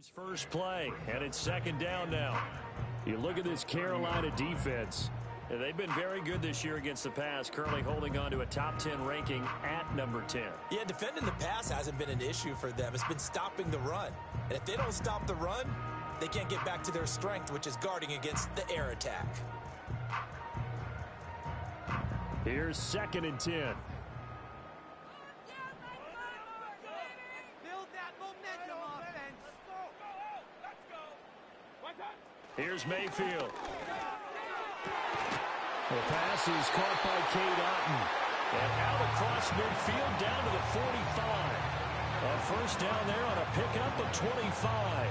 First play, and it's second down now. You look at this Carolina defense. They've been very good this year against the pass, currently holding on to a top 10 ranking at number 10. Yeah, defending the pass hasn't been an issue for them. It's been stopping the run. And if they don't stop the run, they can't get back to their strength, which is guarding against the air attack. Here's second and 10. Here's Mayfield. The pass is caught by Cade Otton. And out across midfield down to the 45. A first down there on a pickup of 25.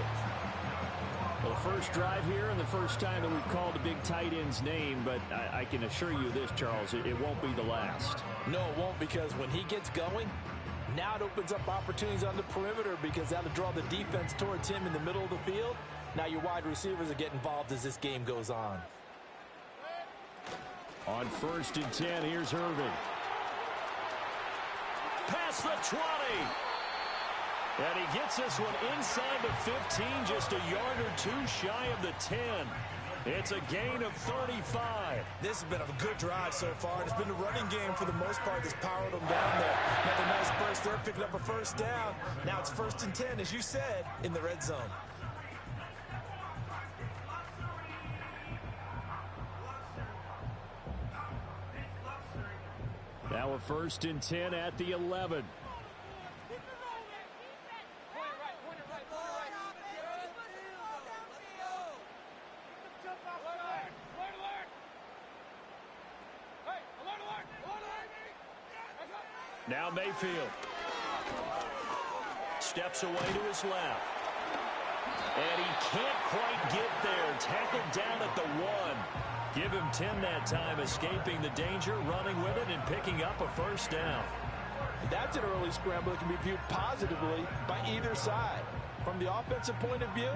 Well, the first drive here and the first time that we've called a big tight end's name, but I can assure you this, Charles, it won't be the last. No, it won't, because when he gets going, now it opens up opportunities on the perimeter because that'll draw the defense towards him in the middle of the field. Now your wide receivers will get involved as this game goes on. On first and 10, here's Irving. Past the 20. And he gets this one inside the 15, just a yard or two shy of the 10. It's a gain of 35. This has been a good drive so far. It's been the running game for the most part that's powered them down there. Another nice burst there, picking up a first down. Now it's first and 10, as you said, in the red zone. Now a first and 10 at the 11. Now Mayfield steps away to his left. And he can't quite get there. Tackled down at the 1. Give him 10 that time, escaping the danger, running with it, and picking up a first down. That's an early scramble that can be viewed positively by either side. From the offensive point of view,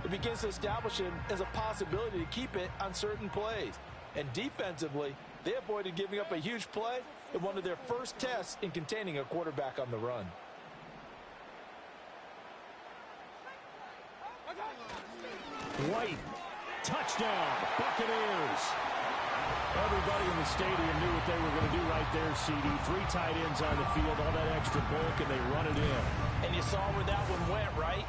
it begins to establish him as a possibility to keep it on certain plays. And defensively, they avoided giving up a huge play in one of their first tests in containing a quarterback on the run. White, touchdown, Buccaneers. Everybody in the stadium knew what they were going to do right there, CD. 3 tight ends on the field, all that extra bulk, and they run it in. And you saw where that one went, right?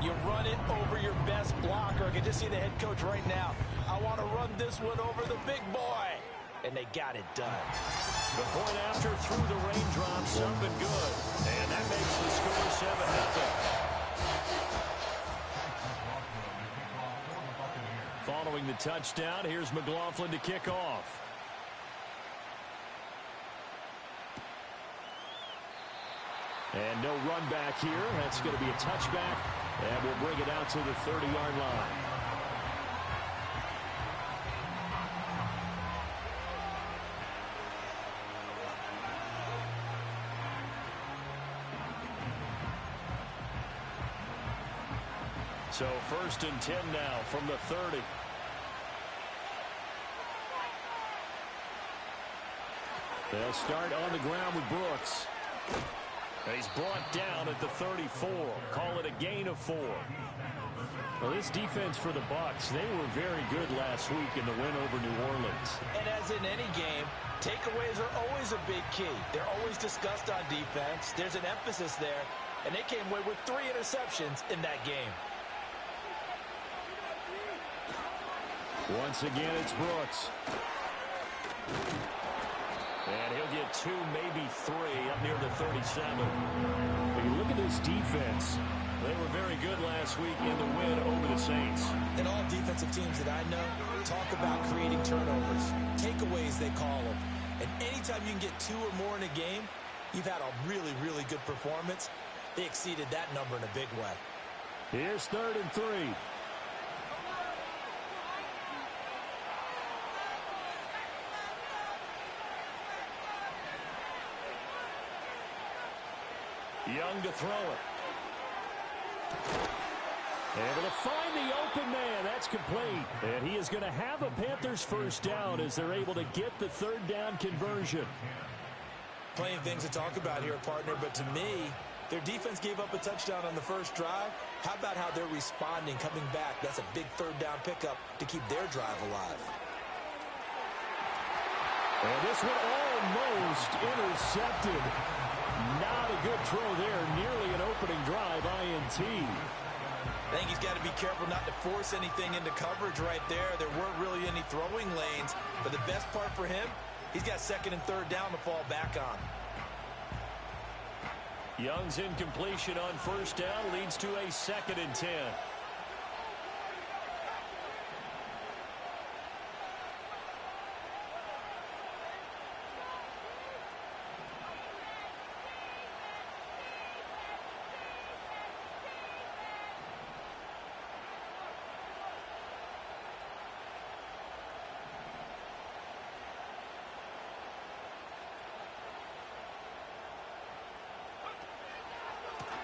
You run it over your best blocker. I can just see the head coach right now. I want to run this one over the big boy. And they got it done. The point after through the raindrops, something good. And that makes the score 7-0. Following the touchdown, here's McLaughlin to kick off. And no run back here. That's going to be a touchback. And we'll bring it out to the 30-yard line. So first and 10 now from the 30. They'll start on the ground with Brooks. He's brought down at the 34. Call it a gain of 4. Well, this defense for the Bucs, they were very good last week in the win over New Orleans. And as in any game, takeaways are always a big key. They're always discussed on defense. There's an emphasis there. And they came away with 3 interceptions in that game. Once again, it's Brooks. And he'll get 2, maybe 3 up near the 37. When you look at this defense, they were very good last week in the win over the Saints. And all defensive teams that I know talk about creating turnovers. Takeaways, they call them. And anytime you can get 2 or more in a game, you've had a really, really good performance. They exceeded that number in a big way. Here's 3rd and 3. Young to throw it. Able to find the open man. That's complete. And he is going to have a Panthers first down as they're able to get the 3rd down conversion. Plenty of things to talk about here, partner, but to me, Their defense gave up a touchdown on the first drive. How about how they're responding, coming back? That's a big third down pickup to keep their drive alive. And this one almost intercepted. Not a good throw there. Nearly an opening drive INT. I think he's got to be careful not to force anything into coverage right there. There weren't really any throwing lanes. But the best part for him, he's got second and third down to fall back on. Young's incompletion on first down leads to a 2nd and 10.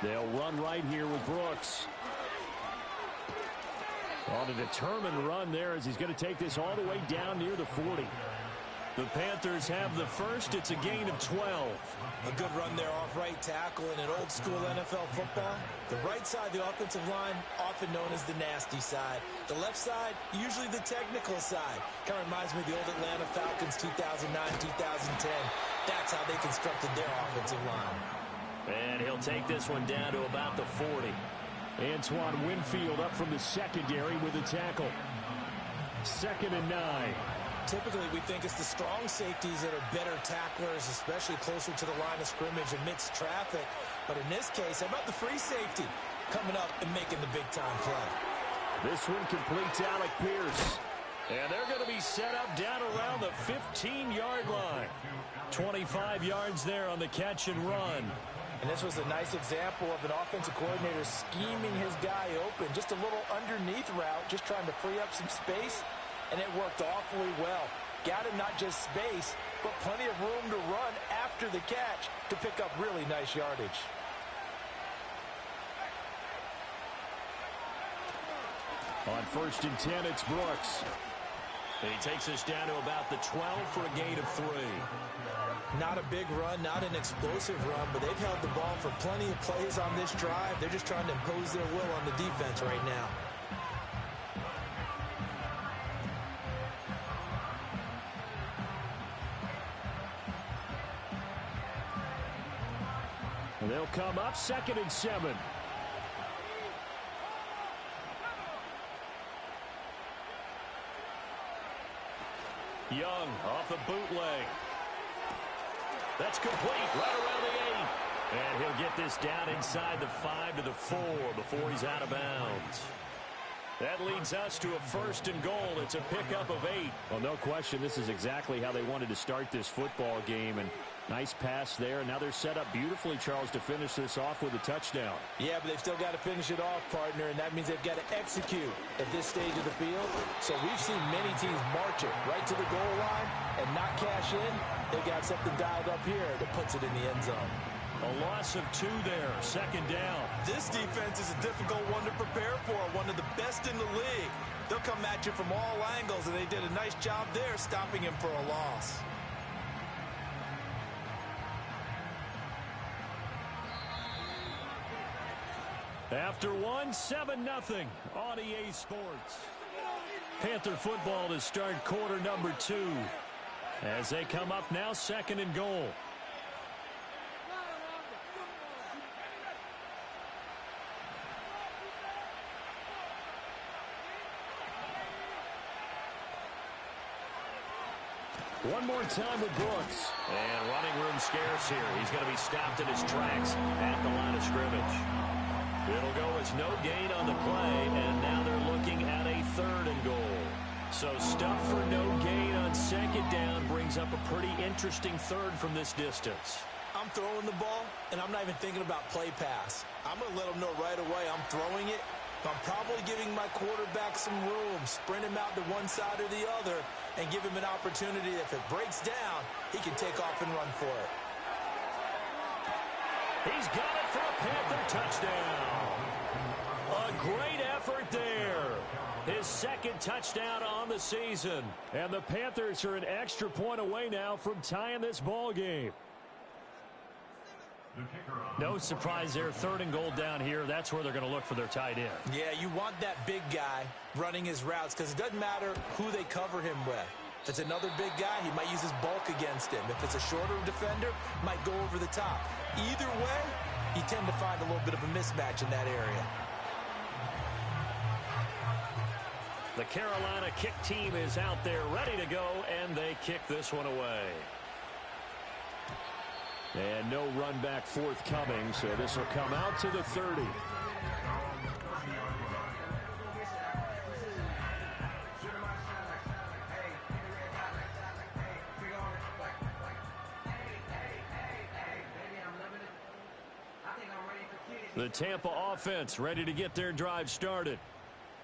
They'll run right here with Brooks. On a determined run there as he's going to take this all the way down near the 40. The Panthers have the first. It's a gain of 12. A good run there off right tackle in an old school NFL football. The right side, the offensive line, often known as the nasty side. The left side, usually the technical side. Kind of reminds me of the old Atlanta Falcons 2009, 2010. That's how they constructed their offensive line. And he'll take this one down to about the 40. Antoine Winfield up from the secondary with a tackle. 2nd and 9. Typically, we think it's the strong safeties that are better tacklers, especially closer to the line of scrimmage amidst traffic. But in this case, how about the free safety coming up and making the big-time play? This one completes Alec Pierce. And they're going to be set up down around the 15-yard line. 25 yards there on the catch and run. And this was a nice example of an offensive coordinator scheming his guy open. Just a little underneath route, just trying to free up some space. And it worked awfully well. Got him not just space, but plenty of room to run after the catch to pick up really nice yardage. On 1st and 10, it's Brooks. And he takes us down to about the 12 for a gain of 3. Not a big run, not an explosive run, but they've held the ball for plenty of plays on this drive. They're just trying to impose their will on the defense right now. And they'll come up 2nd and 7. Young off the bootleg. That's complete right around the 8. And he'll get this down inside the 5 to the 4 before he's out of bounds. That leads us to a 1st and goal. It's a pickup of 8. Well, no question, this is exactly how they wanted to start this football game. And nice pass there. Now they're set up beautifully, Charles, to finish this off with a touchdown. Yeah, but they've still got to finish it off, partner, and that means they've got to execute at this stage of the field. So we've seen many teams march it right to the goal line and not cash in. They've got something dialed up here that puts it in the end zone. A loss of 2 there, 2nd down. This defense is a difficult one to prepare for, one of the best in the league. They'll come at you from all angles, and they did a nice job there stopping him for a loss. After 1, 7-0 on EA Sports. Panther football to start quarter number 2. As they come up now, 2nd and goal. One more time with Brooks. And running room scarce here. He's going to be stopped in his tracks at the line of scrimmage. It'll go as no gain on the play, and now they're looking at a 3rd and goal. So stuff for no gain on 2nd down brings up a pretty interesting 3rd from this distance. I'm throwing the ball, and I'm not even thinking about play pass. I'm going to let them know right away I'm throwing it. I'm probably giving my quarterback some room, sprint him out to one side or the other, and give him an opportunity. If it breaks down, he can take off and run for it. He's got it for a Panther touchdown. A great effort there. His 2nd touchdown on the season. And the Panthers are an extra point away now from tying this ball game. No surprise there. 3rd and goal down here. That's where they're going to look for their tight end. Yeah, you want that big guy running his routes because it doesn't matter who they cover him with. If it's another big guy, he might use his bulk against him. If it's a shorter defender, might go over the top. Either way, you tend to find a little bit of a mismatch in that area. The Carolina kick team is out there ready to go, and they kick this one away. And no run back forthcoming, so this will come out to the 30. The Tampa offense ready to get their drive started.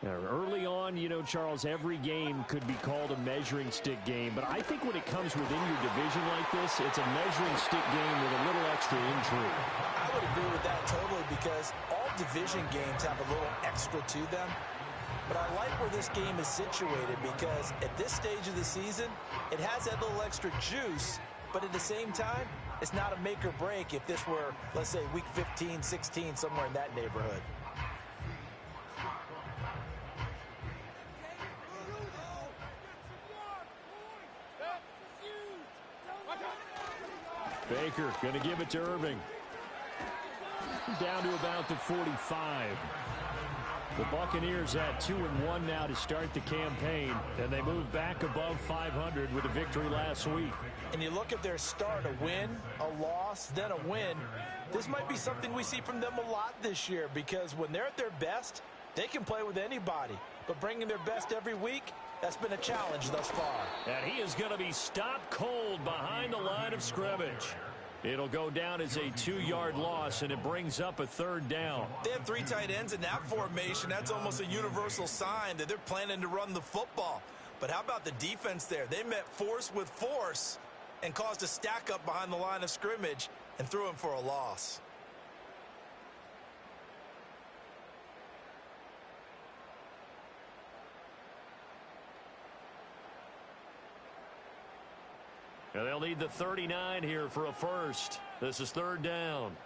Now, early on, you know, Charles, every game could be called a measuring stick game. But I think when it comes within your division like this, it's a measuring stick game with a little extra intrigue. I would agree with that totally because all division games have a little extra to them. But I like where this game is situated because at this stage of the season, it has that little extra juice. But at the same time, it's not a make or break if this were, let's say, week 15, 16, somewhere in that neighborhood. Baker going to give it to Irving. Down to about the 45. The Buccaneers at 2-1 now to start the campaign, and they move back above 500 with a victory last week. And you look at their start, a win, a loss, then a win. This might be something we see from them a lot this year because when they're at their best, they can play with anybody. But bringing their best every week, that's been a challenge thus far. And he is going to be stopped cold behind the line of scrimmage. It'll go down as a 2-yard loss, and it brings up a 3rd down. They have 3 tight ends in that formation. That's almost a universal sign that they're planning to run the football. But how about the defense there? They met force with force and caused a stack up behind the line of scrimmage and threw him for a loss. And they'll need the 39 here for a first. This is 3rd down.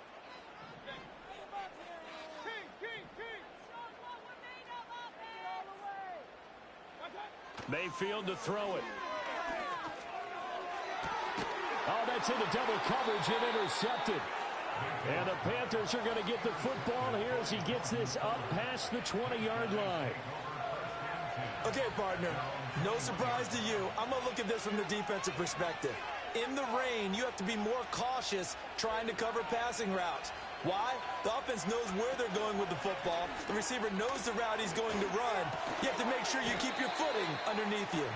Mayfield to throw it. Oh, that's into double coverage and intercepted. And the Panthers are going to get the football here as he gets this up past the 20-yard line. Okay, partner, no surprise to you. I'm going to look at this from the defensive perspective. In the rain, you have to be more cautious trying to cover passing routes. Why? The offense knows where they're going with the football. The receiver knows the route he's going to run. You have to make sure you keep your footing underneath you.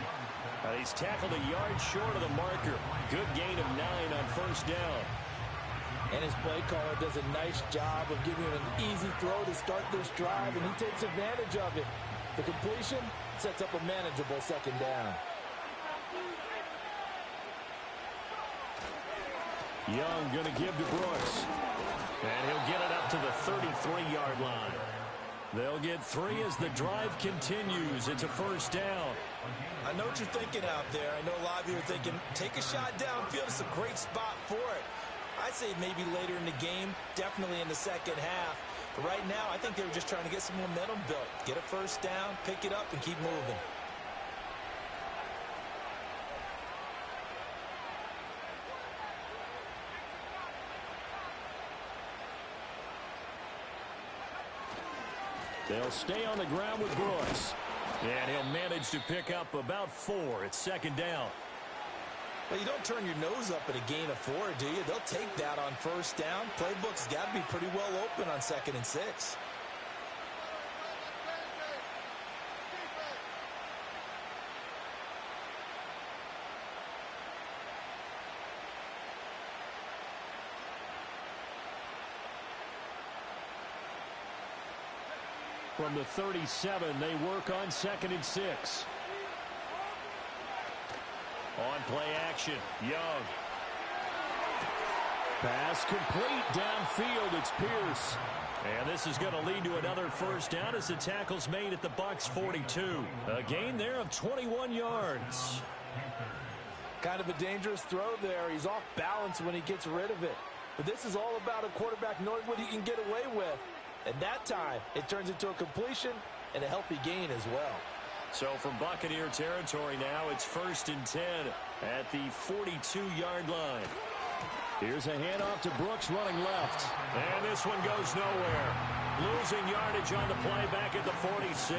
He's tackled a yard short of the marker. Good gain of 9 on 1st down. And his play caller does a nice job of giving him an easy throw to start this drive, and he takes advantage of it. The completion sets up a manageable 2nd down. Young going to give to Brooks. And he'll get it up to the 33-yard line. They'll get 3 as the drive continues. It's a 1st down. I know what you're thinking out there. I know a lot of you are thinking, take a shot downfield. It's a great spot for it. I'd say maybe later in the game, definitely in the 2nd half. But right now, I think they were just trying to get some momentum built. Get a 1st down, pick it up, and keep moving. They'll stay on the ground with Brooks. And he'll manage to pick up about 4. It's 2nd down. Well, you don't turn your nose up at a gain of 4, do you? They'll take that on 1st down. Playbook's got to be pretty well open on 2nd and 6. From the 37, they work on 2nd and 6. On play action, Young. Pass complete downfield. It's Pierce. And this is going to lead to another 1st down as the tackle's made at the Bucs 42. A gain there of 21 yards. Kind of a dangerous throw there. He's off balance when he gets rid of it. But this is all about a quarterback knowing what he can get away with. And that time, it turns into a completion and a healthy gain as well. So from Buccaneer territory now, it's 1st and 10 at the 42-yard line. Here's a handoff to Brooks running left. And this one goes nowhere. Losing yardage on the play back at the 46.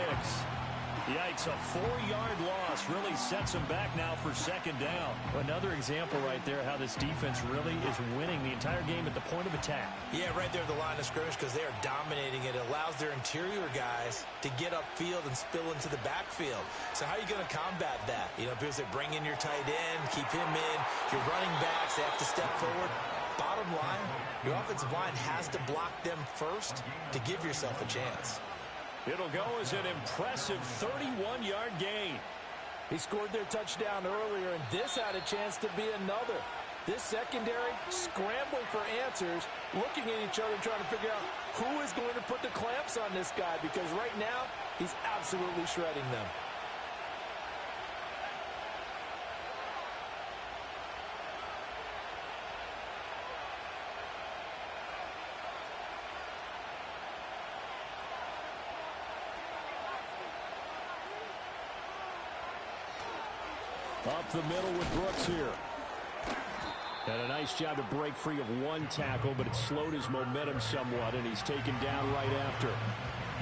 Yikes, a 4-yard loss really sets him back now for 2nd down. Another example right there how this defense really is winning the entire game at the point of attack. Yeah, right there at the line of scrimmage because they are dominating it. It allows their interior guys to get upfield and spill into the backfield. So how are you going to combat that? You know, because they bring in your tight end, keep him in. Your running backs, they have to step forward. Bottom line, your offensive line has to block them first to give yourself a chance. It'll go as an impressive 31-yard gain. He scored their touchdown earlier, and this had a chance to be another. This secondary scrambling for answers, looking at each other, trying to figure out who is going to put the clamps on this guy, because right now, he's absolutely shredding them. Up the middle with Brooks here. And a nice job to break free of one tackle, but it slowed his momentum somewhat, and he's taken down right after.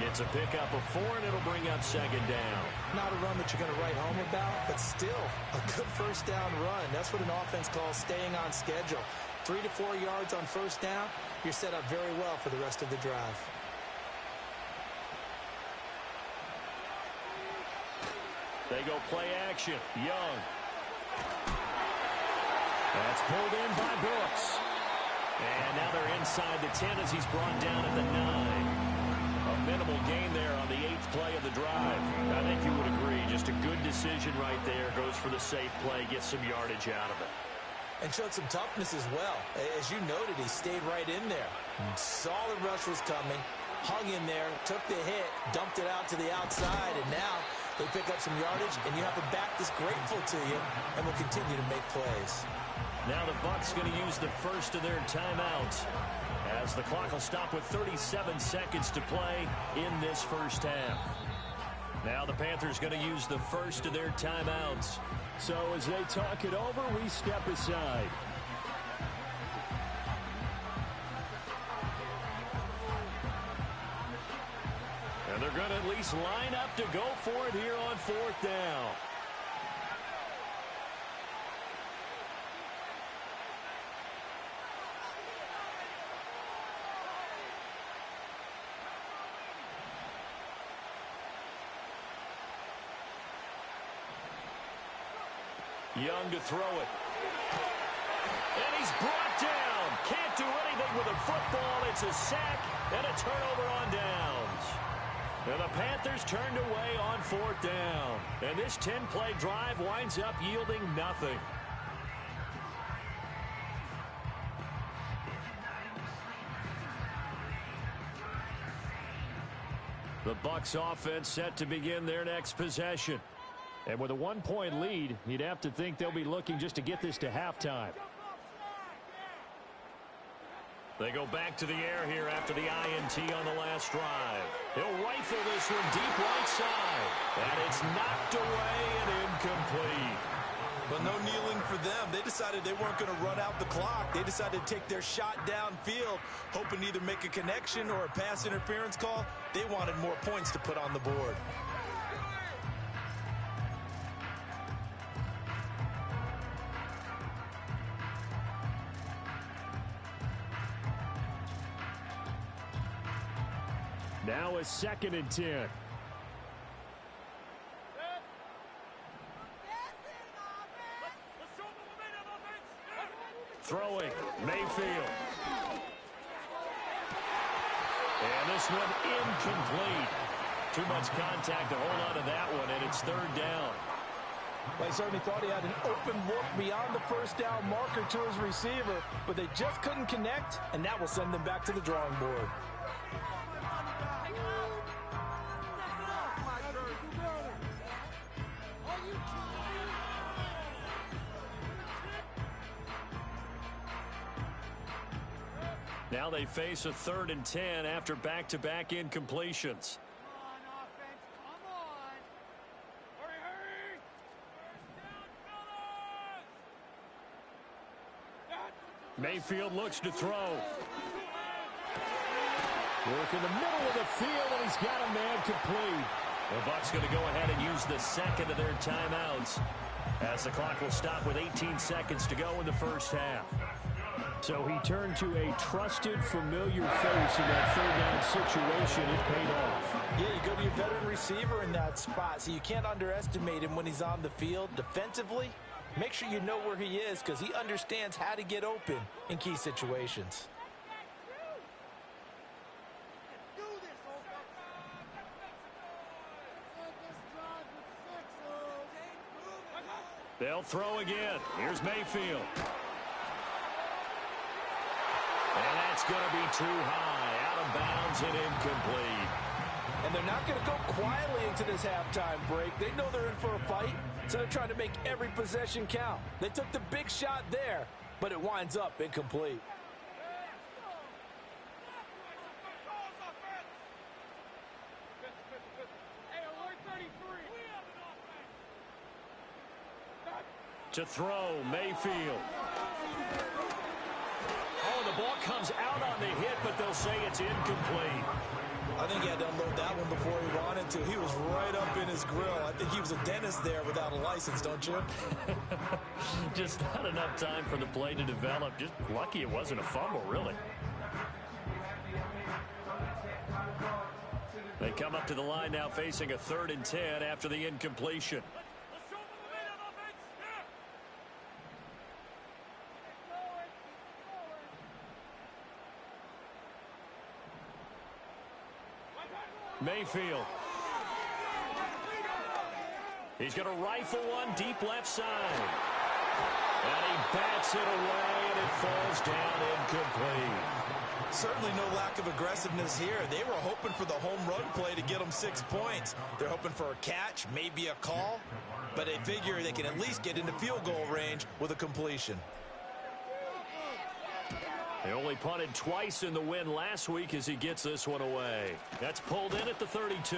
It's a pickup of 4, and it'll bring up 2nd down. Not a run that you're going to write home about, but still a good 1st down run. That's what an offense calls staying on schedule. 3 to 4 yards on 1st down, you're set up very well for the rest of the drive. They go play action. Young. That's pulled in by Brooks. And now they're inside the 10 as he's brought down at the 9. A minimal gain there on the 8th play of the drive. I think you would agree. Just a good decision right there. Goes for the safe play. Gets some yardage out of it. And showed some toughness as well. As you noted, he stayed right in there. Saw the rush was coming. Hung in there. Took the hit. Dumped it out to the outside. And now they pick up some yardage, and you have a back that's grateful to you and will continue to make plays. Now the Bucs going to use the first of their timeouts as the clock will stop with 37 seconds to play in this first half. Now the Panthers going to use the first of their timeouts. So as they talk it over, we step aside. And they're going to at least line up to go for it here on 4th down. Young to throw it. And he's brought down. Can't do anything with a football. It's a sack and a turnover on downs. And the Panthers turned away on 4th down. And this 10-play drive winds up yielding nothing. The Bucs offense set to begin their next possession. And with a 1-point lead, you'd have to think they'll be looking just to get this to halftime. They go back to the air here after the INT on the last drive. He'll rifle this one deep right side. And it's knocked away and incomplete. But no kneeling for them. They decided they weren't going to run out the clock. They decided to take their shot downfield, hoping to either make a connection or a pass interference call. They wanted more points to put on the board. Now a 2nd and 10. Throwing, Mayfield. And this one incomplete. Too much contact to hold on to that one, and it's 3rd down. Well, he certainly thought he had an open look beyond the 1st down marker to his receiver, but they just couldn't connect, and that will send them back to the drawing board. Now they face a 3rd and 10 after back-to-back incompletions. Mayfield looks to throw. Work in the middle of the field, and he's got a man complete. The Bucs going to go ahead and use the second of their timeouts as the clock will stop with 18 seconds to go in the first half. So he turned to a trusted, familiar face in that 3rd down situation. It paid off. Yeah, you go to your veteran receiver in that spot, so you can't underestimate him when he's on the field. Defensively, make sure you know where he is because he understands how to get open in key situations. They'll throw again. Here's Mayfield. And that's going to be too high. Out of bounds and incomplete. And they're not going to go quietly into this halftime break. They know they're in for a fight, so they're trying to make every possession count. They took the big shot there, but it winds up incomplete. To throw, Mayfield. Oh, the ball comes out on the hit, but they'll say it's incomplete. I think he had to unload that one before he wanted to. He was right up in his grill. I think he was a dentist there without a license, don't you? Just not enough time for the play to develop. Just lucky it wasn't a fumble, really. They come up to the line now facing a 3rd and 10 after the incompletion. Mayfield. He's going to rifle one deep left side. And he bats it away, and it falls down incomplete. Certainly no lack of aggressiveness here. They were hoping for the home run play to get them 6 points. They're hoping for a catch, maybe a call, but they figure they can at least get into field goal range with a completion. They only punted twice in the win last week as he gets this one away. That's pulled in at the 32.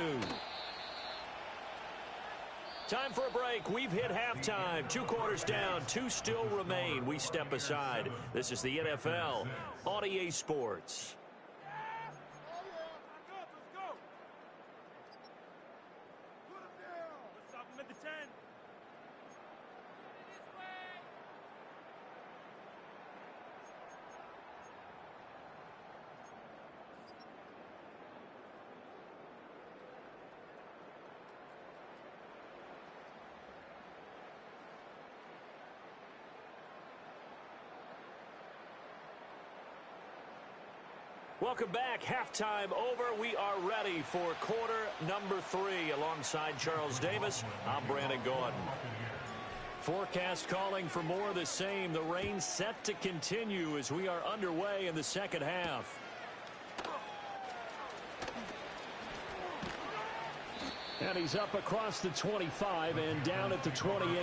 Time for a break. We've hit halftime. 2 quarters down. 2 still remain. We step aside. This is the NFL on EA Sports. Welcome back. Halftime over. We are ready for quarter number 3. Alongside Charles Davis, I'm Brandon Gordon. Forecast calling for more of the same. The rain set to continue as we are underway in the second half. And he's up across the 25 and down at the 28.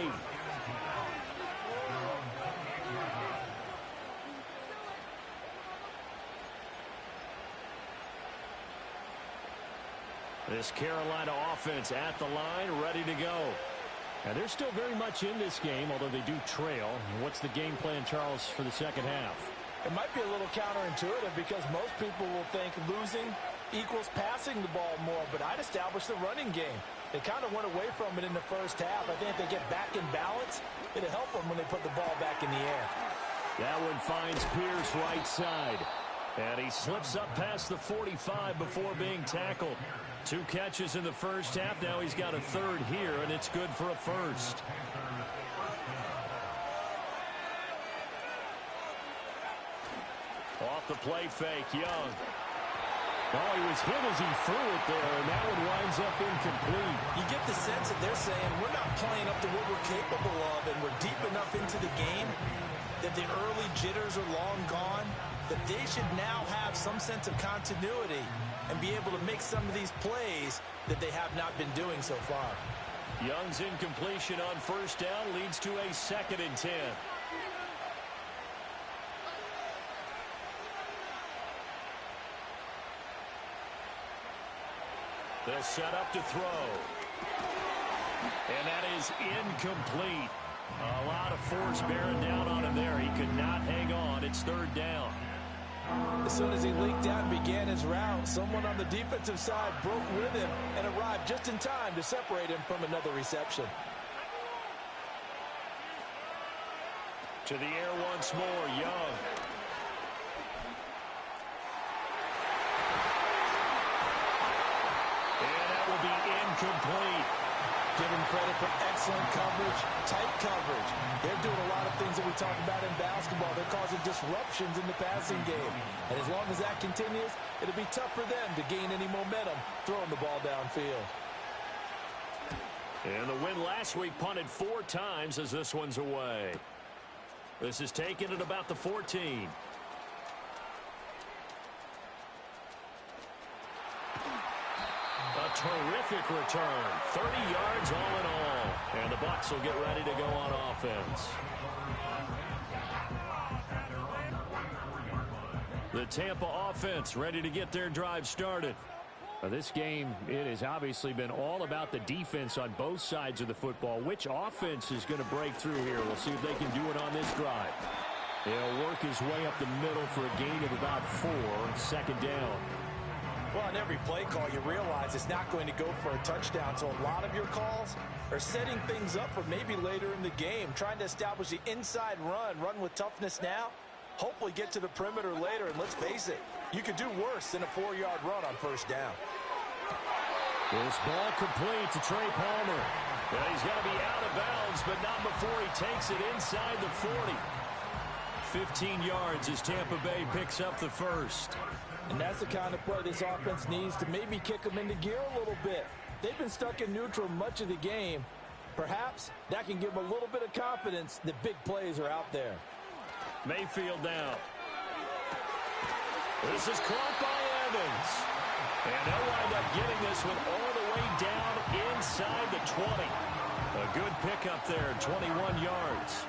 This Carolina offense at the line, ready to go. And they're still very much in this game, although they do trail. What's the game plan, Charles, for the second half? It might be a little counterintuitive because most people will think losing equals passing the ball more, but I'd establish the running game. They kind of went away from it in the first half. I think if they get back in balance, it'll help them when they put the ball back in the air. That one finds Pierce right side. And he slips up past the 45 before being tackled. 2 catches in the first half. Now he's got a 3rd here, and it's good for a first. Off the play fake, Young. Oh, he was hit as he threw it there, and that one winds up incomplete. You get the sense that they're saying we're not playing up to what we're capable of, and we're deep enough into the game that the early jitters are long gone, that they should now have some sense of continuity and be able to make some of these plays that they have not been doing so far. Young's incompletion on first down leads to a 2nd and 10. They'll set up to throw. And that is incomplete. A lot of force bearing down on him there. He could not hang on. It's third down. As soon as he leaked out and began his route, someone on the defensive side broke with him and arrived just in time to separate him from another reception. To the air once more, Young. And that will be incomplete. Give him credit for excellent coverage, tight coverage. They're doing a lot of things that we talk about in basketball. They're causing disruptions in the passing game. And as long as that continues, it'll be tough for them to gain any momentum throwing the ball downfield. And the win last week punted 4 times as this one's away. This is taken at about the 14. A terrific return. 30 yards all in all. And the Bucs will get ready to go on offense. The Tampa offense ready to get their drive started. This game, it has obviously been all about the defense on both sides of the football. Which offense is going to break through here? We'll see if they can do it on this drive. He'll work his way up the middle for a gain of about 4, second down. Well, on every play call, you realize it's not going to go for a touchdown. So a lot of your calls are setting things up for maybe later in the game, trying to establish the inside run with toughness now, hopefully get to the perimeter later. And let's face it, you could do worse than a 4-yard run on first down. This ball complete to Trey Palmer. Well, he's got to be out of bounds, but not before he takes it inside the 40. 15 yards as Tampa Bay picks up the first. And that's the kind of play this offense needs to maybe kick them into gear a little bit. They've been stuck in neutral much of the game. Perhaps that can give them a little bit of confidence that big plays are out there. Mayfield down. This is caught by Evans. And they'll wind up getting this one all the way down inside the 20. A good pickup there, 21 yards.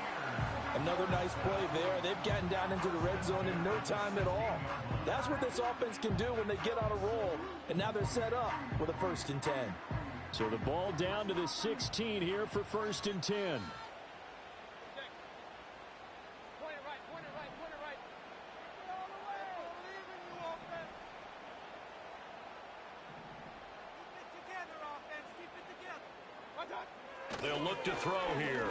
Another nice play there. They've gotten down into the red zone in no time at all. That's what this offense can do when they get on a roll. And now they're set up with a 1st and 10. So the ball down to the 16 here for 1st and 10. They'll look to throw here.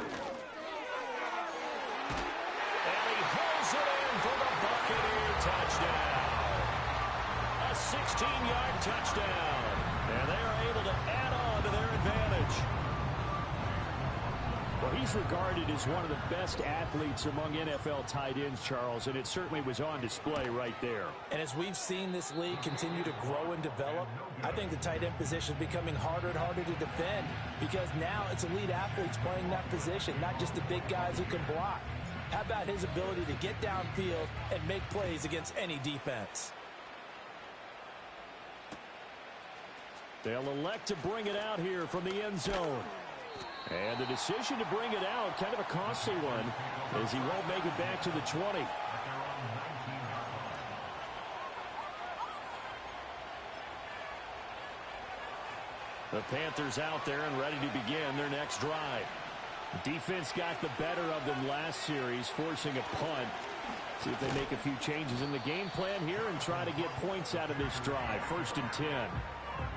And he hauls it in for the Buccaneer touchdown. A 16-yard touchdown. And they are able to add on to their advantage. Well, he's regarded as one of the best athletes among NFL tight ends, Charles, and it certainly was on display right there. And as we've seen this league continue to grow and develop, I think the tight end position is becoming harder and harder to defend because now it's elite athletes playing that position, not just the big guys who can block. How about his ability to get downfield and make plays against any defense? They'll elect to bring it out here from the end zone. And the decision to bring it out, kind of a costly one, as he won't make it back to the 20. The Panthers out there and ready to begin their next drive. Defense got the better of them last series, forcing a punt. See if they make a few changes in the game plan here and try to get points out of this drive. 1st and 10.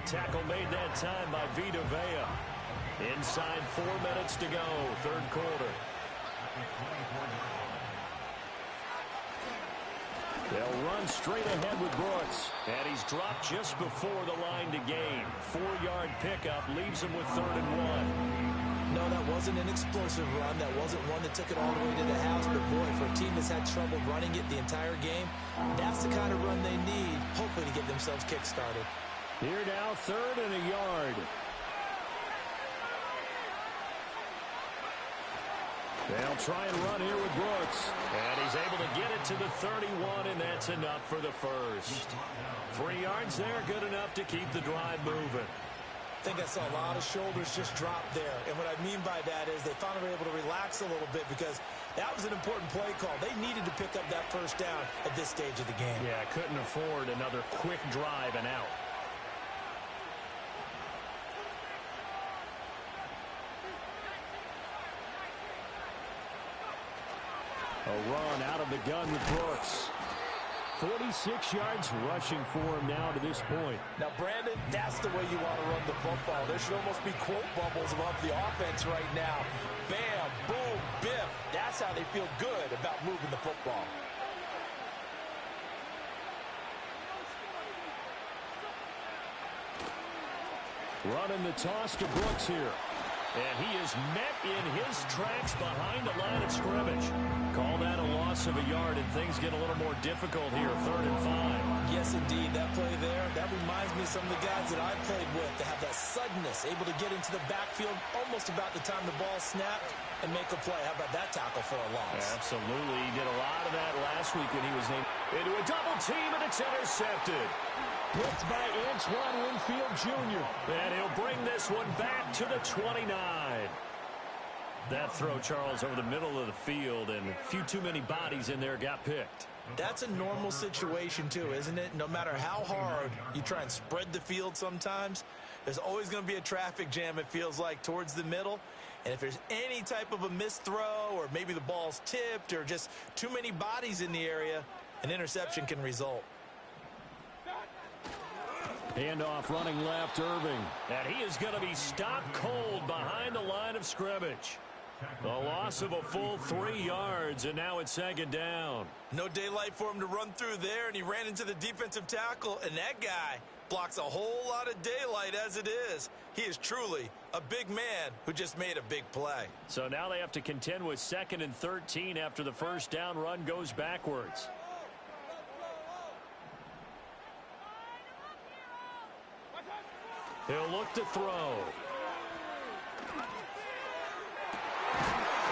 Tackle made that time by Vita Vea. Inside 4 minutes to go, 3rd quarter. They'll run straight ahead with Brooks. And he's dropped just before the line to gain. 4-yard pickup leaves him with 3rd and 1. No, that wasn't an explosive run. That wasn't one that took it all the way to the house. But, boy, for a team that's had trouble running it the entire game, that's the kind of run they need, hopefully, to get themselves kick-started. Here now, 3rd and a yard. They'll try and run here with Brooks. And he's able to get it to the 31, and that's enough for the first. 3 yards there, good enough to keep the drive moving. I think I saw a lot of shoulders just drop there. And what I mean by that is they finally were able to relax a little bit because that was an important play call. They needed to pick up that 1st down at this stage of the game. Yeah, couldn't afford another quick drive and out. A run out of the gun with Brooks. 46 yards rushing for him now to this point. Now, Brandon, that's the way you want to run the football. There should almost be quote bubbles above the offense right now. Bam, boom, biff. That's how they feel good about moving the football. Running the toss to Brooks here. And he is met in his tracks behind the line of scrimmage. Call that a loss of a yard, and things get a little more difficult here, 3rd and 5. Yes, indeed. That play there, that reminds me of some of the guys that I played with to have that suddenness, able to get into the backfield almost about the time the ball snapped and make a play. How about that tackle for a loss? Absolutely. He did a lot of that last week when he was named into a double team, and it's intercepted. Blitzed by Antoine Winfield Jr. And he'll bring this one back to the 29. That throw, Charles, over the middle of the field, and a few too many bodies in there got picked. That's a normal situation, too, isn't it? No matter how hard you try and spread the field sometimes, there's always going to be a traffic jam, it feels like, towards the middle. And if there's any type of a missed throw, or maybe the ball's tipped, or just too many bodies in the area, an interception can result. Handoff running left, Irving. And he is going to be stopped cold behind the line of scrimmage. A loss of a full 3 yards, and now it's 2nd down. No daylight for him to run through there, and he ran into the defensive tackle, and that guy blocks a whole lot of daylight as it is. He is truly a big man who just made a big play. So now they have to contend with 2nd and 13 after the first down run goes backwards. He'll look to throw.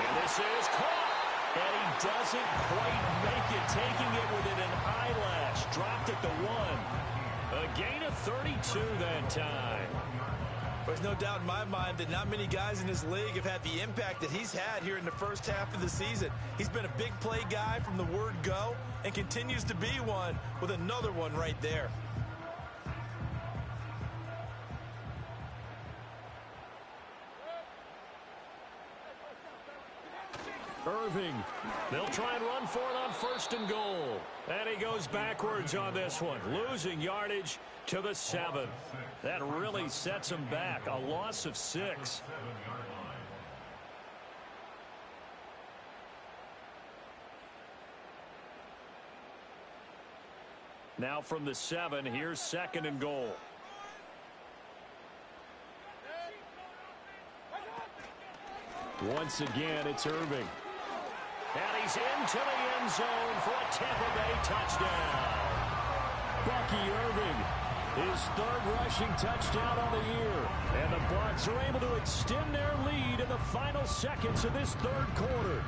And this is caught. And he doesn't quite make it, taking it within an eyelash. Dropped at the 1. A gain of 32 that time. There's no doubt in my mind that not many guys in this league have had the impact that he's had here in the first half of the season. He's been a big play guy from the word go and continues to be one with another one right there. Irving. They'll try and run for it on 1st and goal. And he goes backwards on this one, losing yardage to the 7. That really sets him back. A loss of 6. Now from the 7, here's 2nd and goal. Once again, it's Irving. And he's into the end zone for a Tampa Bay touchdown. Bucky Irving, his 3rd rushing touchdown on the year. And the Bucs are able to extend their lead in the final seconds of this 3rd quarter.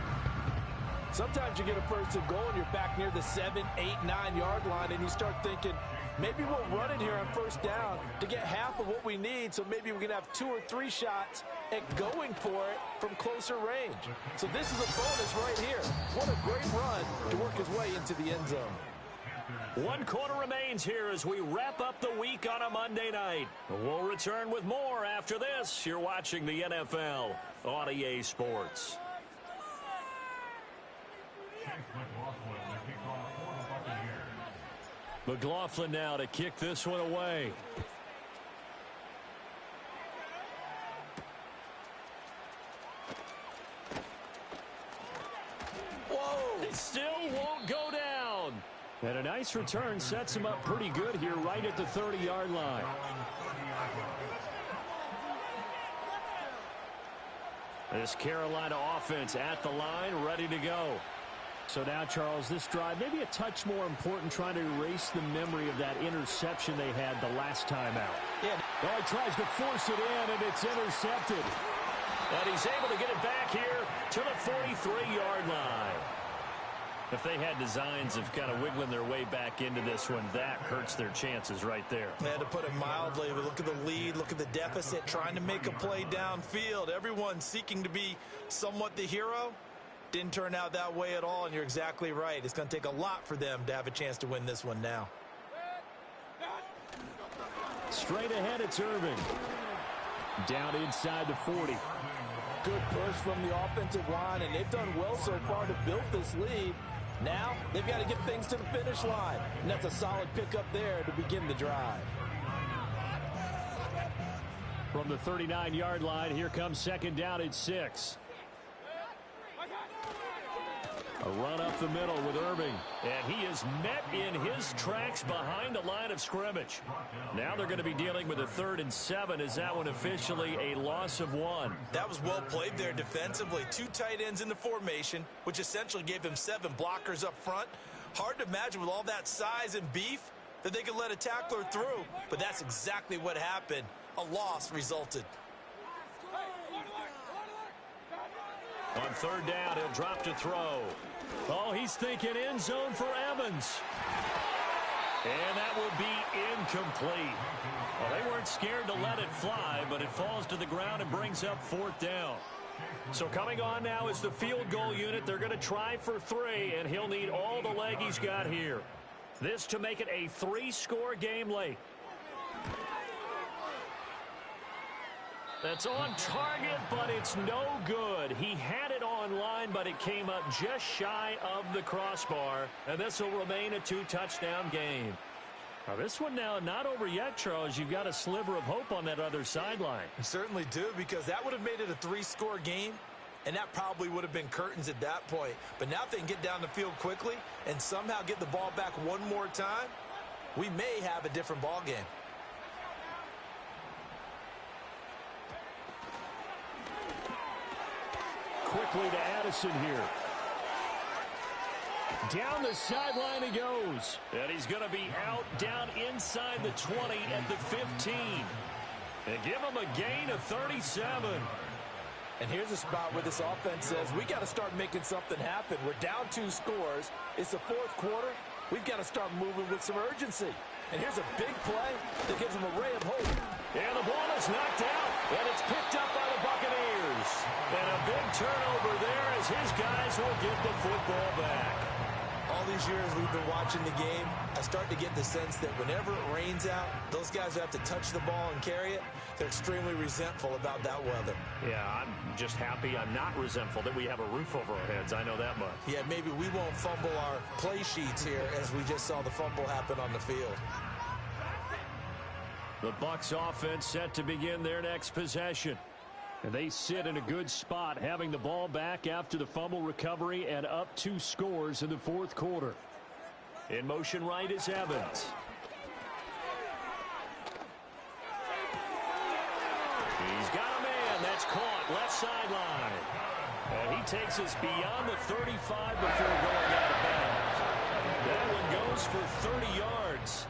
Sometimes you get a 1st and goal and you're back near the 7, 8, 9-yard line, and you start thinking, maybe we'll run it here on 1st down to get half of what we need, so maybe we can have 2 or 3 shots at going for it from closer range. So this is a bonus right here. What a great run to work his way into the end zone. 1 quarter remains here as we wrap up the week on a Monday night. We'll return with more after this. You're watching the NFL on EA Sports. McLaughlin now to kick this one away. Whoa! It still won't go down. And a nice return sets him up pretty good here right at the 30-yard line. This Carolina offense at the line, ready to go. So now, Charles, this drive maybe a touch more important, trying to erase the memory of that interception they had the last time out. Yeah. Oh, he tries to force it in, and it's intercepted. And he's able to get it back here to the 43-yard line. If they had designs of kind of wiggling their way back into this one, that hurts their chances right there. They had to put it mildly. Look at the lead, look at the deficit, trying to make a play downfield. Everyone seeking to be somewhat the hero. Didn't turn out that way at all, and you're exactly right. It's going to take a lot for them to have a chance to win this one now. Straight ahead, it's Irving. Down inside the 40. Good push from the offensive line, and they've done well so far to build this lead. Now, they've got to get things to the finish line, and that's a solid pickup there to begin the drive. From the 39-yard line, here comes second down at 6. A run up the middle with Irving. And he is met in his tracks behind the line of scrimmage. Now they're going to be dealing with a 3rd and 7. Is that one officially a loss of 1? That was well played there defensively. 2 tight ends in the formation, which essentially gave them 7 blockers up front. Hard to imagine with all that size and beef that they could let a tackler through. But that's exactly what happened. A loss resulted. On 3rd down, he'll drop to throw. Oh, he's thinking end zone for Evans. And that will be incomplete. Well, they weren't scared to let it fly, but it falls to the ground and brings up 4th down. So coming on now is the field goal unit. They're going to try for 3, and he'll need all the leg he's got here. This to make it a 3-score game late. That's on target, but it's no good. He had it on line, but it came up just shy of the crossbar. And this will remain a 2-touchdown game. Now, this one now not over yet, Charles. You've got a sliver of hope on that other sideline. You certainly do, because that would have made it a 3-score game, and that probably would have been curtains at that point. But now if they can get down the field quickly and somehow get the ball back one more time, we may have a different ball game. Quickly to Addison here. Down the sideline he goes. And he's going to be out down inside the 20 at the 15. And give him a gain of 37. And here's a spot where this offense says, we got to start making something happen. We're down 2 scores. It's the 4th quarter. We've got to start moving with some urgency. And here's a big play that gives them a ray of hope. And the ball is knocked out. And it's picked up by the Buccaneers. And a big turnover there as his guys will get the football back. All these years we've been watching the game, I start to get the sense that whenever it rains out, those guys who have to touch the ball and carry it, they're extremely resentful about that weather. Yeah, I'm just happy I'm not resentful that we have a roof over our heads. I know that much. Yeah, maybe we won't fumble our play sheets here as we just saw the fumble happen on the field. The Bucs offense set to begin their next possession. And they sit in a good spot, having the ball back after the fumble recovery and up 2 scores in the 4th quarter. In motion right is Evans. He's got a man. That's caught left sideline. And he takes us beyond the 35 before going out of bounds. That one goes for 30 yards.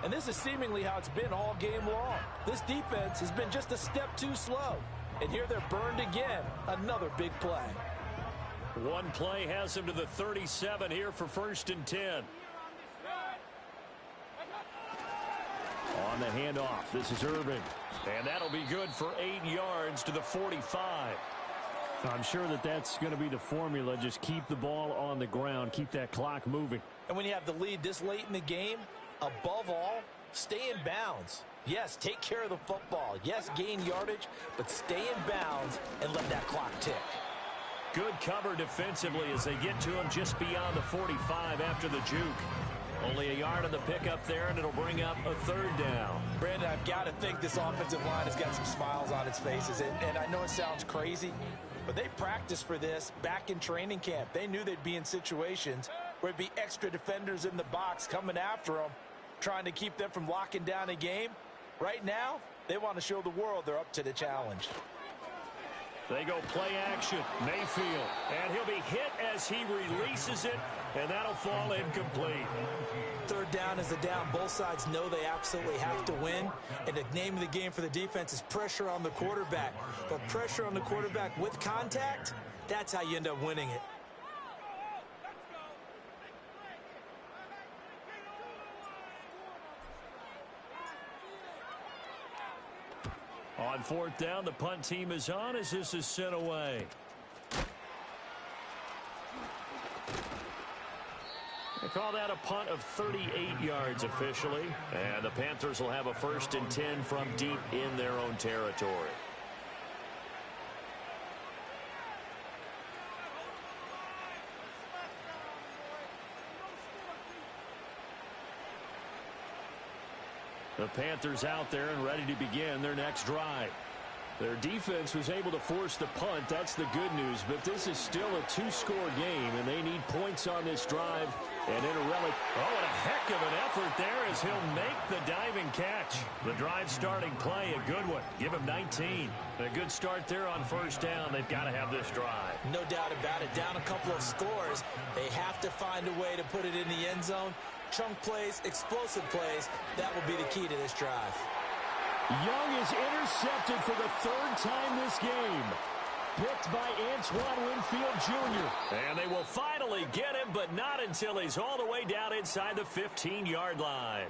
And this is seemingly how it's been all game long. This defense has been just a step too slow. And here they're burned again. Another big play. One play has him to the 37 here for 1st and 10. On the handoff, this is Irving. And that'll be good for 8 yards to the 45. I'm sure that that's going to be the formula. Just keep the ball on the ground. Keep that clock moving. And when you have the lead this late in the game, above all, stay in bounds. Yes, take care of the football. Yes, gain yardage, but stay in bounds and let that clock tick. Good cover defensively as they get to him just beyond the 45 after the juke. Only a yard on the pickup there, and it'll bring up a 3rd down. Brandon, I've got to think this offensive line has got some smiles on its faces. And I know it sounds crazy, but they practiced for this back in training camp. They knew they'd be in situations where it'd be extra defenders in the box coming after them, trying to keep them from locking down a game. Right now, they want to show the world they're up to the challenge. They go play action. Mayfield. And he'll be hit as he releases it, and that'll fall incomplete. 3rd down is a down. Both sides know they absolutely have to win. And the name of the game for the defense is pressure on the quarterback. But pressure on the quarterback with contact, that's how you end up winning it. On 4th down, the punt team is on as this is sent away. They call that a punt of 38 yards officially. And the Panthers will have a 1st and 10 from deep in their own territory. The Panthers out there and ready to begin their next drive. Their defense was able to force the punt. That's the good news. But this is still a two-score game, and they need points on this drive. And in a relic. Oh, and a heck of an effort there as he'll make the diving catch. The drive starting play, a good one. Give him 19. A good start there on first down. They've got to have this drive. No doubt about it. Down a couple of scores. They have to find a way to put it in the end zone. Chunk plays, explosive plays. That will be the key to this drive. Young is intercepted for the third time this game. Picked by Antoine Winfield Jr. And they will finally get him, but not until he's all the way down inside the 15-yard line.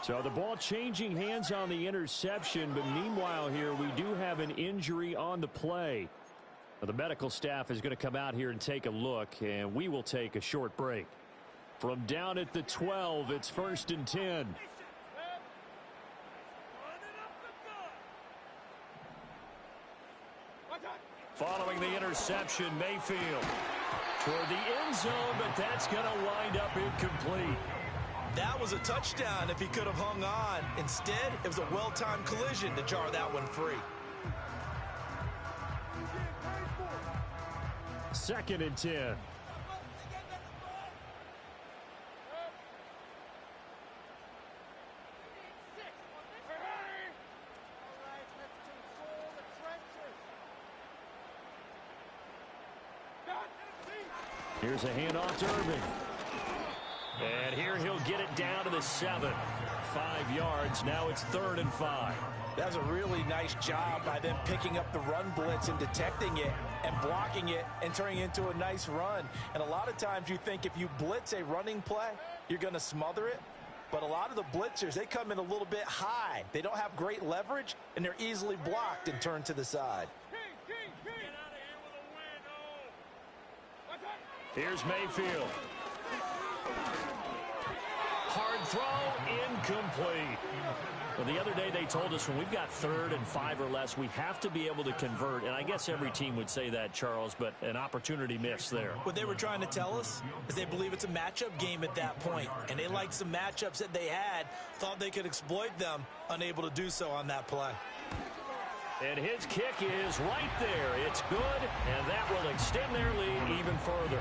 So the ball changing hands on the interception, but meanwhile here we do have an injury on the play. The medical staff is going to come out here and take a look, and we will take a short break. From down at the 12, it's 1st and 10. Following the interception, Mayfield toward the end zone, but that's going to wind up incomplete. That was a touchdown if he could have hung on. Instead, it was a well-timed collision to jar that one free. 2nd and 10. Here's a handoff to Irving. And here he'll get it down to the 7. 5 yards. Now it's 3rd and 5. That was a really nice job by them picking up the run blitz and detecting it and blocking it and turning it into a nice run. And a lot of times you think if you blitz a running play, you're going to smother it. But a lot of the blitzers, they come in a little bit high. They don't have great leverage, and they're easily blocked and turned to the side. Here's Mayfield. Hard throw, incomplete. Well, the other day they told us when we've got 3rd and 5 or less, we have to be able to convert. And I guess every team would say that, Charles, but an opportunity missed there. What they were trying to tell us is they believe it's a matchup game at that point. And they liked some matchups that they had, thought they could exploit them, unable to do so on that play. And his kick is right there. It's good, and that will extend their lead even further.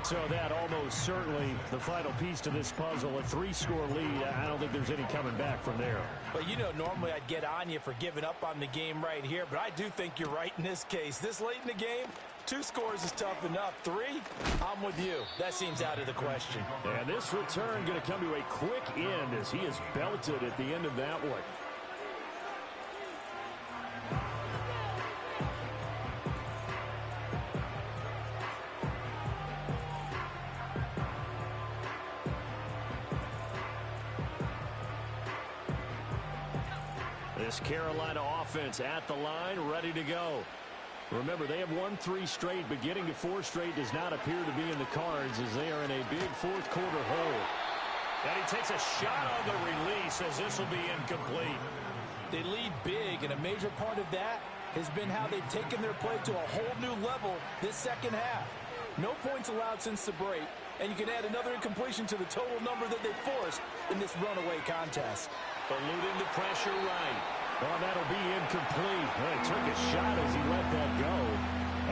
So that almost certainly the final piece to this puzzle, a 3-score lead. I don't think there's any coming back from there. But, you know, normally I'd get on you for giving up on the game right here, but I do think you're right in this case. This late in the game, 2 scores is tough enough. 3, I'm with you. That seems out of the question. And this return going to come to a quick end as he is belted at the end of that one. This Carolina offense at the line, ready to go. Remember, they have won 3 straight, but getting to 4 straight does not appear to be in the cards as they are in a big 4th quarter hole. And he takes a shot on the release as this will be incomplete. They lead big, and a major part of that has been how they've taken their play to a whole new level this second half. No points allowed since the break, and you can add another incompletion to the total number that they forced in this runaway contest. Eluding the pressure right. Well, that'll be incomplete. Well, he took a shot as he let that go.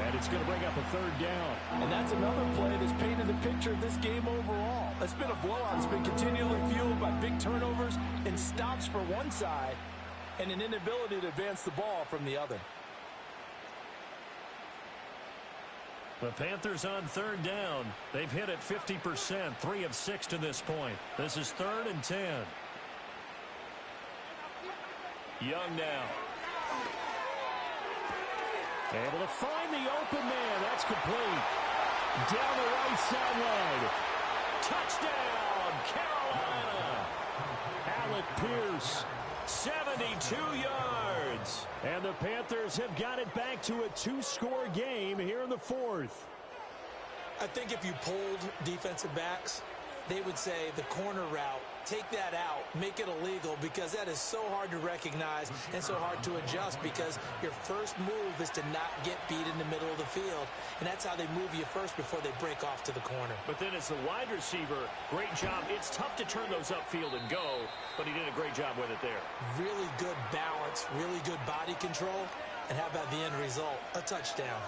And it's going to bring up a 3rd down. And that's another play that's painted the picture of this game overall. It's been a blowout. It's been continually fueled by big turnovers and stops for one side and an inability to advance the ball from the other. The Panthers on 3rd down. They've hit it 50%, 3 of 6 to this point. This is 3rd and 10. Young now. Able to find the open man. That's complete. Down the right sideline. Touchdown, Carolina. Alec Pierce. 72 yards. And the Panthers have got it back to a 2-score game here in the 4th. I think if you polled defensive backs, they would say the corner route take that out, make it illegal, because that is so hard to recognize and so hard to adjust, because your first move is to not get beat in the middle of the field. And that's how they move you first before they break off to the corner. But then as the wide receiver, great job. It's tough to turn those upfield and go, but he did a great job with it there. Really good balance, really good body control. And how about the end result? A touchdown.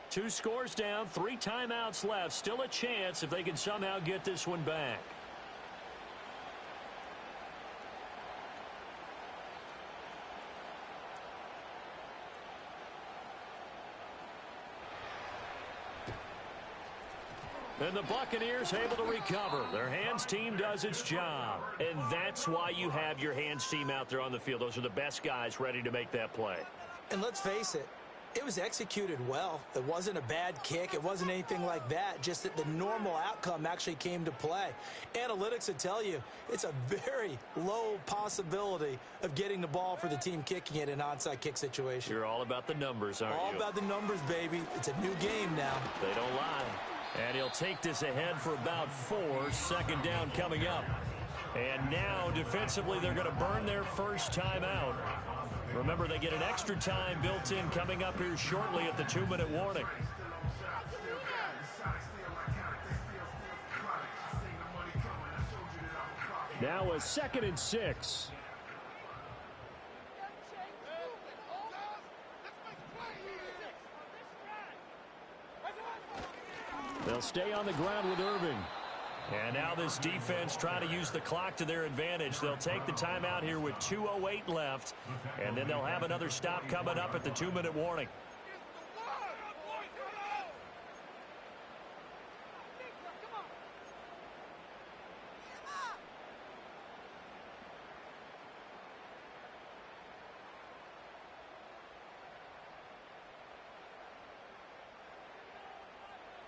Two scores down, 3 timeouts left. Still a chance if they can somehow get this one back. And the Buccaneers able to recover. Their hands team does its job. And that's why you have your hands team out there on the field. Those are the best guys ready to make that play. And let's face it, it was executed well. It wasn't a bad kick. It wasn't anything like that. Just that the normal outcome actually came to play. Analytics would tell you it's a very low possibility of getting the ball for the team kicking it in an onside kick situation. You're all about the numbers, aren't you? All about the numbers, baby. It's a new game now. They don't lie. And he'll take this ahead for about 4. Second down coming up. And now, defensively, they're going to burn their first timeout. Remember, they get an extra time built in coming up here shortly at the 2-minute warning. Now a 2nd and 6. They'll stay on the ground with Irving. And now this defense trying to use the clock to their advantage. They'll take the timeout here with 2:08 left. And then they'll have another stop coming up at the 2-minute warning.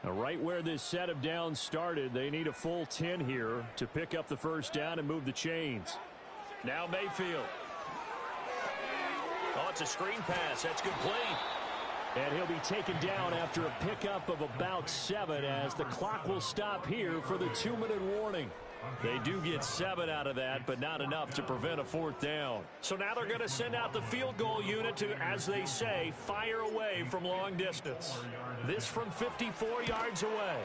Right where this set of downs started, they need a full 10 here to pick up the first down and move the chains. Now Mayfield. Oh, it's a screen pass. That's complete. And he'll be taken down after a pickup of about 7 as the clock will stop here for the 2-minute warning. They do get 7 out of that, but not enough to prevent a 4th down. So now they're going to send out the field goal unit to, as they say, fire away from long distance. This from 54 yards away.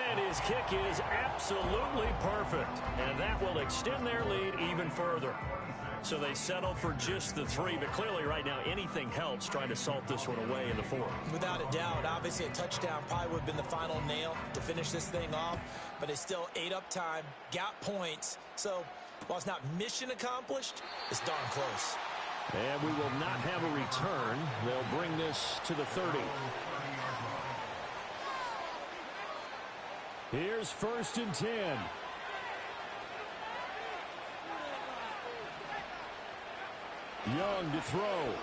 And his kick is absolutely perfect. And that will extend their lead even further. So they settle for just the 3, but clearly right now anything helps trying to salt this one away in the 4th. Without a doubt, obviously a touchdown probably would have been the final nail to finish this thing off, but it's still 8 up time, got points. So while it's not mission accomplished, it's darn close. And we will not have a return. They'll bring this to the 30. Here's 1st and 10. Young to throw.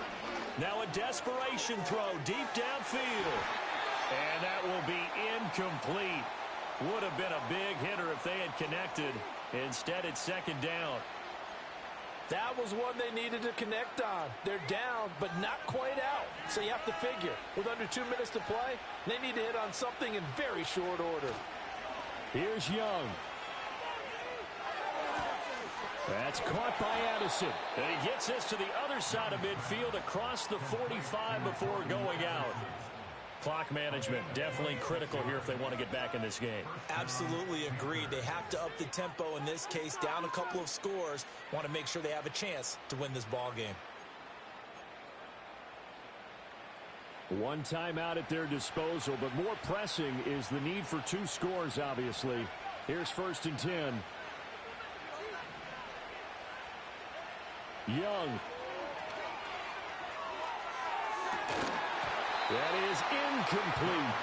Now a desperation throw deep downfield. And that will be incomplete. Would have been a big hitter if they had connected. Instead, it's 2nd down. That was one they needed to connect on. They're down, but not quite out. So you have to figure, with under 2 minutes to play, they need to hit on something in very short order. Here's Young. That's caught by Addison. And he gets this to the other side of midfield across the 45 before going out. Clock management definitely critical here if they want to get back in this game. Absolutely agreed. They have to up the tempo in this case, down a couple of scores. Want to make sure they have a chance to win this ball game. One timeout at their disposal, but more pressing is the need for 2 scores, obviously. Here's 1st and 10. Young. That is incomplete.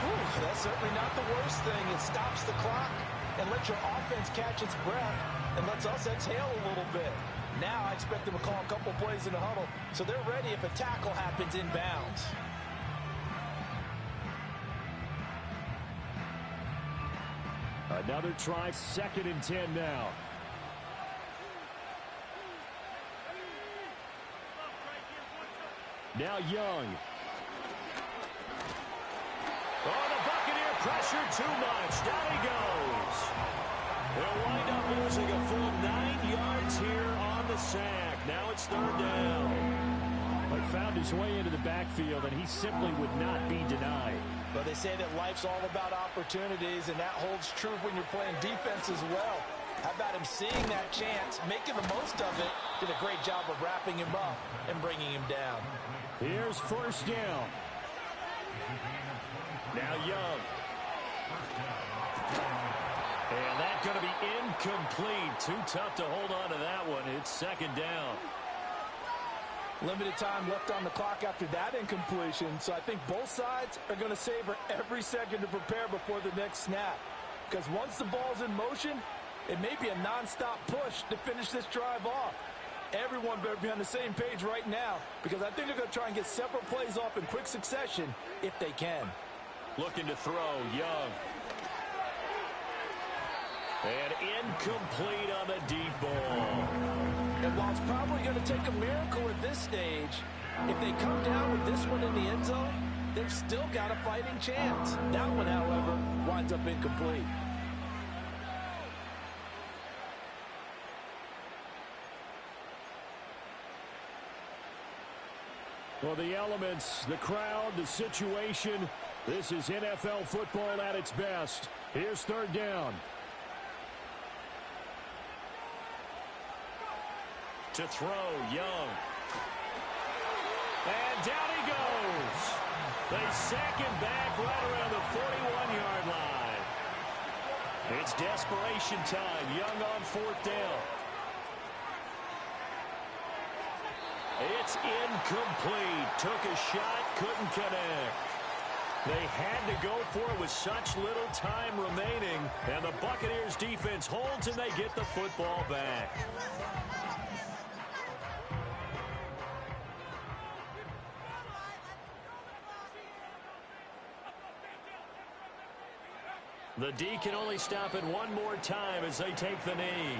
Ooh, that's certainly not the worst thing. It stops the clock and lets your offense catch its breath and lets us exhale a little bit. Now I expect them to call a couple plays in the huddle so they're ready if a tackle happens inbounds. Another try, 2nd and 10 now. Now Young. Oh, the Buccaneer pressure too much. Down he goes. They'll wind up losing a full 9 yards here on the sack. Now it's 3rd down. But found his way into the backfield, and he simply would not be denied. But they say that life's all about opportunities, and that holds true when you're playing defense as well. How about him seeing that chance, making the most of it, did a great job of wrapping him up and bringing him down. Here's 1st down. Now Young. And that's going to be incomplete. Too tough to hold on to that one. It's 2nd down. Limited time left on the clock after that incompletion, so I think both sides are going to savor every second to prepare before the next snap. Because once the ball's in motion, it may be a nonstop push to finish this drive off. Everyone better be on the same page right now, because I think they're going to try and get several plays off in quick succession if they can. Looking to throw, Young. And incomplete on the deep ball. And while it's probably going to take a miracle at this stage, if they come down with this one in the end zone, they've still got a fighting chance. That one, however, winds up incomplete. Well, the elements, the crowd, the situation, this is NFL football at its best. Here's 3rd down. To throw, Young. And down he goes. They sack him back right around the 41-yard line. It's desperation time. Young on 4th down. It's incomplete. Took a shot, couldn't connect. They had to go for it with such little time remaining. And the Buccaneers defense holds and they get the football back. The D can only stop it one more time as they take the knee.